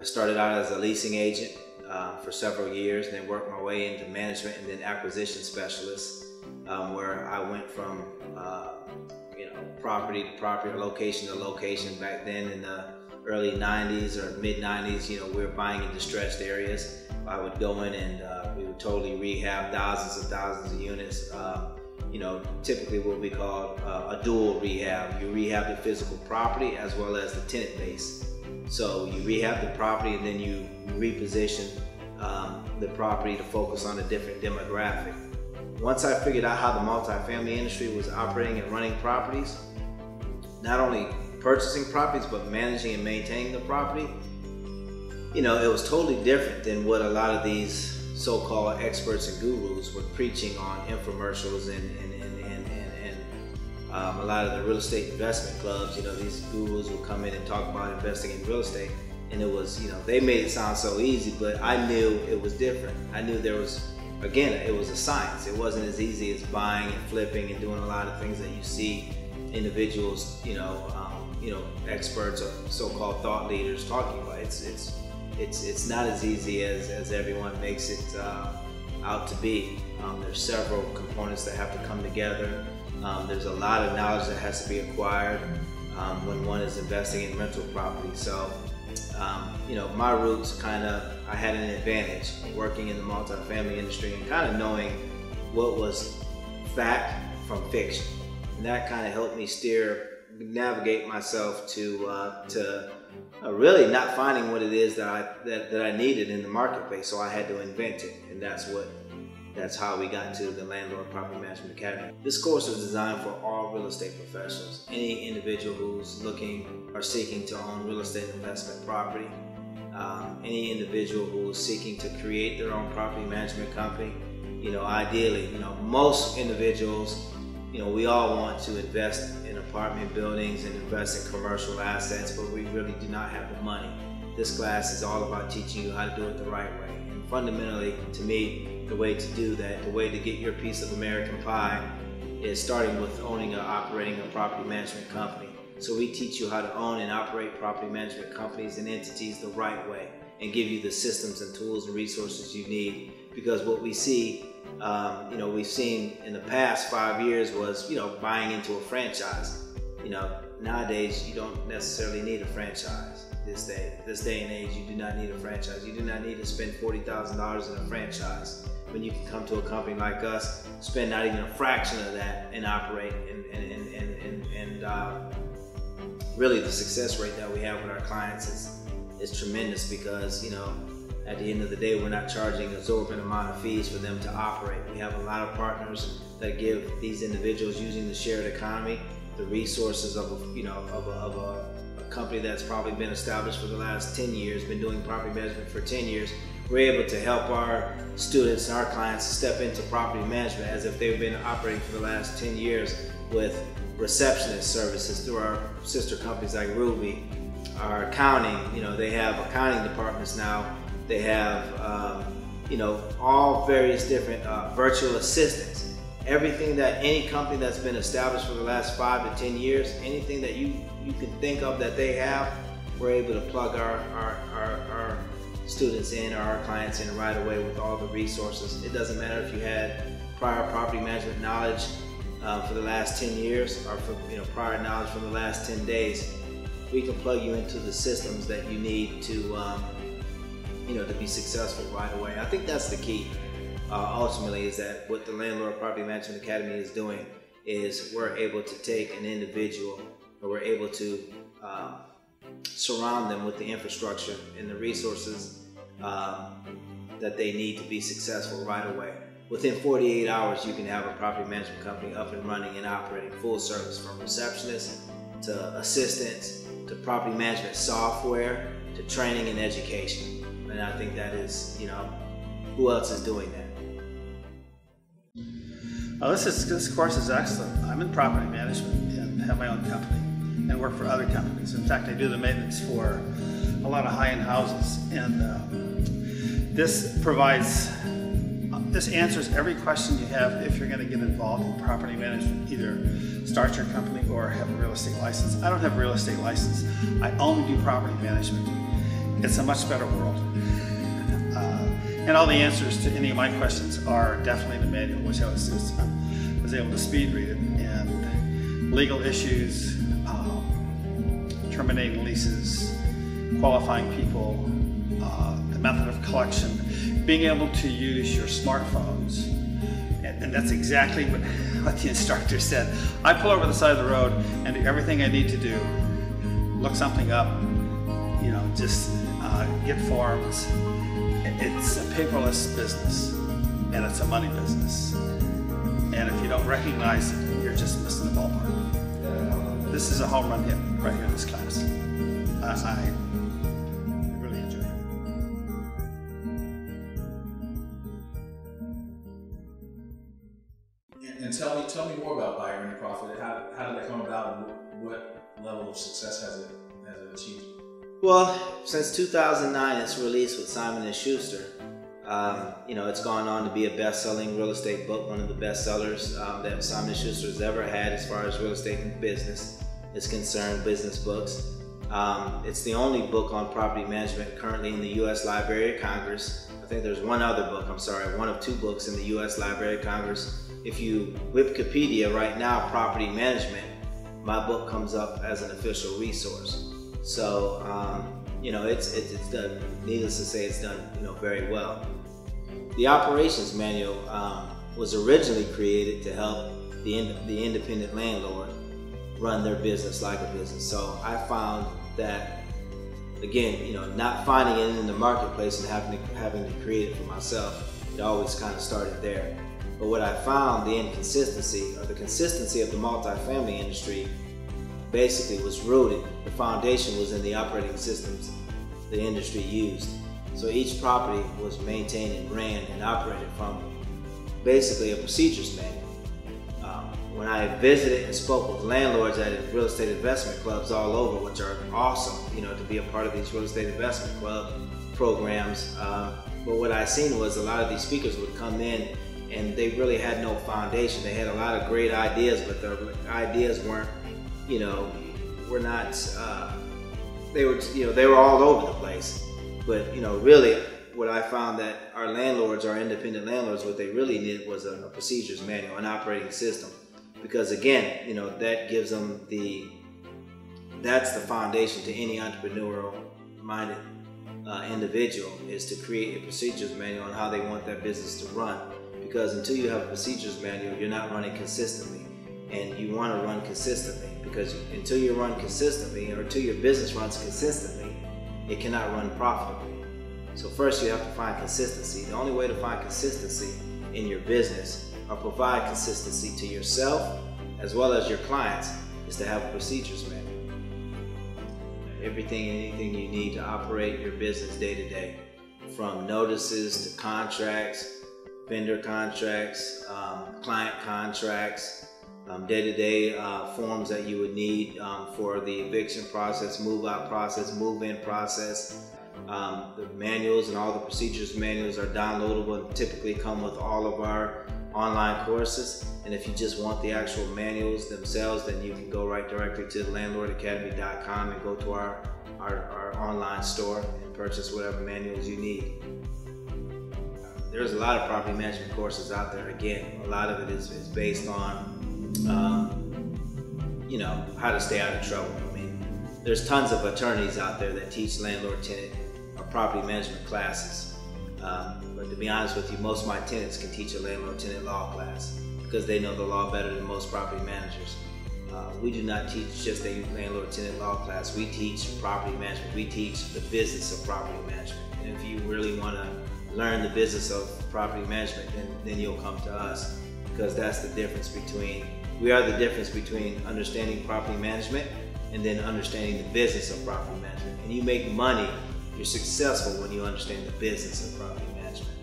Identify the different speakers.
Speaker 1: I started out as a leasing agent for several years, and then worked my way into management and then acquisition specialist, where I went from property to property, or location to location. Back then in the early 90s or mid 90s, we were buying in distressed areas. I would go in and we would totally rehab thousands of units. Typically what we call a dual rehab. You rehab the physical property as well as the tenant base. So you rehab the property and then you reposition the property to focus on a different demographic. Once I figured out how the multifamily industry was operating and running properties, not only purchasing properties but managing and maintaining the property, it was totally different than what a lot of these so-called experts and gurus were preaching on infomercials and a lot of the real estate investment clubs. These gurus would come in and talk about investing in real estate, and it was, they made it sound so easy, but I knew it was different. I knew there was, again, it was a science. It wasn't as easy as buying and flipping and doing a lot of things that you see individuals, experts or so-called thought leaders talking about. It's not as easy as everyone makes it out to be. There's several components that have to come together. There's a lot of knowledge that has to be acquired when one is investing in rental property. So, my roots I had an advantage working in the multifamily industry and kind of knowing what was fact from fiction. And that kind of helped me navigate myself to really not finding what it is that I needed in the marketplace. So I had to invent it, and that's how we got to the Landlord Property Management Academy. This course is designed for all real estate professionals, any individual who's looking or seeking to own real estate investment property, any individual who is seeking to create their own property management company. Ideally, most individuals, we all want to invest in apartment buildings and invest in commercial assets, but we really do not have the money. This class is all about teaching you how to do it the right way. And fundamentally, to me, the way to do that, the way to get your piece of American pie, is starting with owning or operating a property management company. So we teach you how to own and operate property management companies and entities the right way, and give you the systems and tools and resources you need. Because what we see, we've seen in the past 5 years was, buying into a franchise. Nowadays you don't necessarily need a franchise. This day and age, you do not need a franchise. You do not need to spend $40,000 in a franchise when you can come to a company like us, spend not even a fraction of that, and operate. And really, the success rate that we have with our clients is tremendous, because at the end of the day, we're not charging an exorbitant amount of fees for them to operate. We have a lot of partners that give these individuals, using the shared economy, the resources of a company that's probably been established for the last 10 years, been doing property management for 10 years. We're able to help our students and our clients step into property management as if they've been operating for the last 10 years, with receptionist services through our sister companies like Ruby. Our accounting, they have accounting departments now. They have, all various different virtual assistants. Everything that any company that's been established for the last 5 to 10 years, anything that you can think of that they have, we're able to plug our students in, or our clients in right away with all the resources. It doesn't matter if you had prior property management knowledge for the last 10 years, or for prior knowledge from the last 10 days. We can plug you into the systems that you need to to be successful right away. I think that's the key. Ultimately, is that what the Landlord Property Management Academy is doing is we're able to take an individual, or we're able to surround them with the infrastructure and the resources that they need to be successful right away. Within 48 hours, you can have a property management company up and running and operating full service, from receptionists to assistants to property management software to training and education. And I think that is, who else is doing that?
Speaker 2: This course is excellent. I'm in property management and have my own company and work for other companies. In fact, I do the maintenance for a lot of high-end houses, and this answers every question you have if you're going to get involved in property management, either start your company or have a real estate license. I don't have a real estate license. I only do property management. it's a much better world. And all the answers to any of my questions are definitely in the manual, which I was able to speed read it. And legal issues, terminating leases, qualifying people, the method of collection, being able to use your smartphones. And that's exactly what the instructor said. I pull over the side of the road and do everything I need to do. Look something up, you know, just get forms. It's a paperless business, and it's a money business. And if you don't recognize it, you're just missing the ballpark. This is a home run hit right here in this class. I really enjoy it.
Speaker 3: And tell me more about Buy Earning Profit. How did that come about, and what level of success has it achieved?
Speaker 1: Well, since 2009, it's released with Simon & Schuster. You know, it's gone on to be a best-selling real estate book, one of the best sellers that Simon & Schuster has ever had as far as real estate and business is concerned, business books. It's the only book on property management currently in the U.S. Library of Congress. I think there's one other book, one of two books in the U.S. Library of Congress. If you Wikipedia right now, property management, my book comes up as an official resource. So, you know, it's done, needless to say, it's done, you know, very well. The operations manual was originally created to help the independent landlord run their business like a business. So I found that, again, you know, not finding it in the marketplace and having to create it for myself, it always kind of started there. But what I found, the inconsistency or the consistency of the multifamily industry basically was rooted. The foundation was in the operating systems the industry used. So each property was maintained and ran and operated from basically a procedures manual. When I visited and spoke with landlords at real estate investment clubs all over, which are awesome, you know, to be a part of these real estate investment club programs. But what I seen was a lot of these speakers would come in and they really had no foundation. They had a lot of great ideas, but their ideas weren't, you know, they were all over the place. But, you know, really what I found that our landlords, our independent landlords, what they really needed was a procedures manual, an operating system. Because again, you know, that gives them that's the foundation to any entrepreneurial minded individual, is to create a procedures manual on how they want that business to run. Because until you have a procedures manual, you're not running consistently. And you want to run consistently, because until you run consistently, or until your business runs consistently, it cannot run profitably. So first you have to find consistency. The only way to find consistency in your business or provide consistency to yourself as well as your clients is to have a procedures manual. Everything and anything you need to operate your business day to day, from notices to contracts, vendor contracts, client contracts, day-to-day forms that you would need for the eviction process, move-out process, move-in process. The manuals and all the procedures manuals are downloadable and typically come with all of our online courses. And if you just want the actual manuals themselves, then you can go right directly to landlordacademy.com and go to our online store and purchase whatever manuals you need. There's a lot of property management courses out there. Again, a lot of it is based on you know, how to stay out of trouble. I mean, there's tons of attorneys out there that teach landlord tenant or property management classes. But to be honest with you, most of my tenants can teach a landlord tenant law class because they know the law better than most property managers. We do not teach just a landlord tenant law class. We teach property management. We teach the business of property management. And if you really want to learn the business of property management, then you'll come to us, because that's the difference between, we are the difference between understanding property management and then understanding the business of property management. And you make money, you're successful when you understand the business of property management.